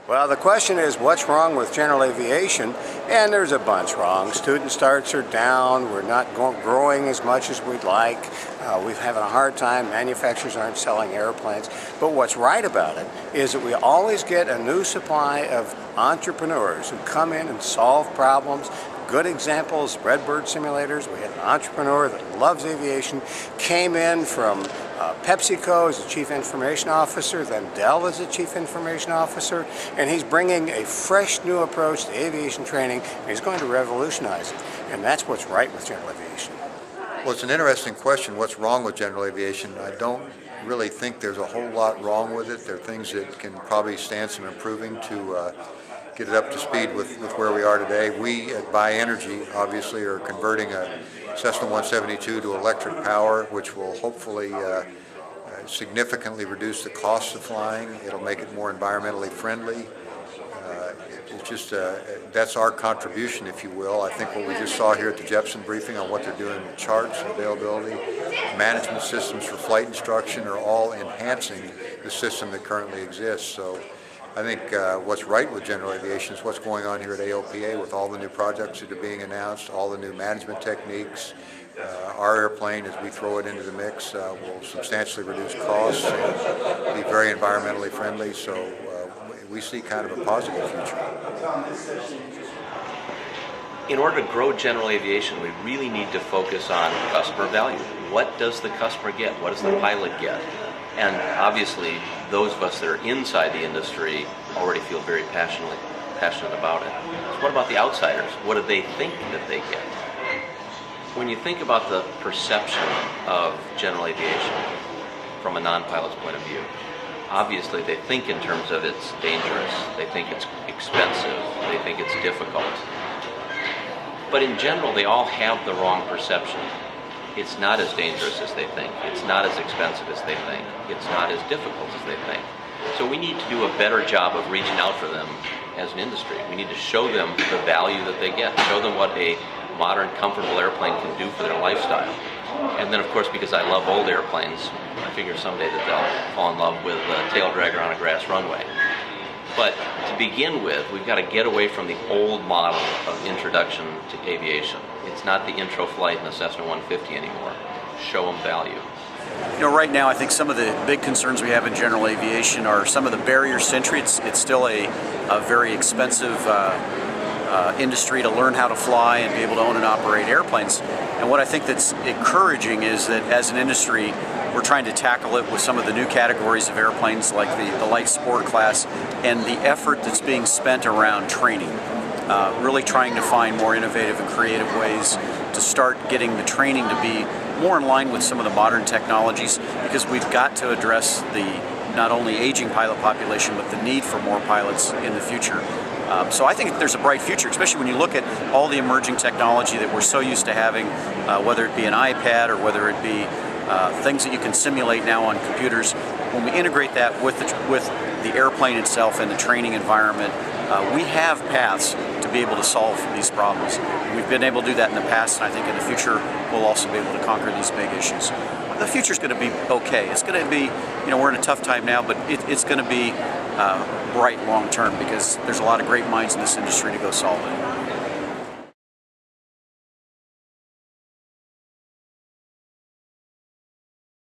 Well, the question is, what's wrong with general aviation? And there's a bunch wrong. Student starts are down. We're not growing as much as we'd like. We're having a hard time. Manufacturers aren't selling airplanes. But what's right about it is that we always get a new supply of entrepreneurs who come in and solve problems. Good examples, Redbird simulators. We had an entrepreneur that loves aviation, came in from PepsiCo as the Chief Information Officer, then Dell as the Chief Information Officer, and he's bringing a fresh new approach to aviation training, and he's going to revolutionize it. And that's what's right with general aviation. Well, it's an interesting question, what's wrong with general aviation? I don't really think there's a whole lot wrong with it. There are things that can probably stand some improving to get it up to speed with where we are today. We at Energy obviously are converting a Cessna 172 to electric power, which will hopefully significantly reduce the cost of flying. It'll make it more environmentally friendly. It's just that's our contribution, if you will. I think what we just saw here at the Jepson briefing on what they're doing with charts, availability, management systems for flight instruction are all enhancing the system that currently exists. So I think what's right with general aviation is what's going on here at AOPA with all the new projects that are being announced, all the new management techniques. Our airplane, as we throw it into the mix, will substantially reduce costs and be very environmentally friendly. So we see kind of a positive future. In order to grow general aviation, we really need to focus on customer value. What does the customer get? What does the pilot get? And obviously, those of us that are inside the industry already feel very passionate about it. So what about the outsiders? What do they think that they get? When you think about the perception of general aviation from a non-pilot's point of view, obviously they think in terms of it's dangerous, they think it's expensive, they think it's difficult. But in general, they all have the wrong perception. It's not as dangerous as they think. It's not as expensive as they think. It's not as difficult as they think. So we need to do a better job of reaching out for them as an industry. We need to show them the value that they get, show them what a modern, comfortable airplane can do for their lifestyle. And then, of course, because I love old airplanes, I figure someday that they'll fall in love with a tail dragger on a grass runway. But to begin with, we've got to get away from the old model of introduction to aviation. It's not the intro flight in the Cessna 150 anymore. Show them value. You know, right now I think some of the big concerns we have in general aviation are some of the barriers to entry. It's still a very expensive industry to learn how to fly and be able to own and operate airplanes. And what I think that's encouraging is that as an industry, we're trying to tackle it with some of the new categories of airplanes like the light sport class and the effort that's being spent around training. Really trying to find more innovative and creative ways to start getting the training to be more in line with some of the modern technologies, because we've got to address the not only aging pilot population but the need for more pilots in the future. So I think there's a bright future, especially when you look at all the emerging technology that we're so used to having, whether it be an iPad or whether it be things that you can simulate now on computers. When we integrate that with the airplane itself and the training environment, we have paths to be able to solve these problems. We've been able to do that in the past, and I think in the future we'll also be able to conquer these big issues. The future's going to be okay. It's going to be, we're in a tough time now, but it's going to be bright long term because there's a lot of great minds in this industry to go solve it.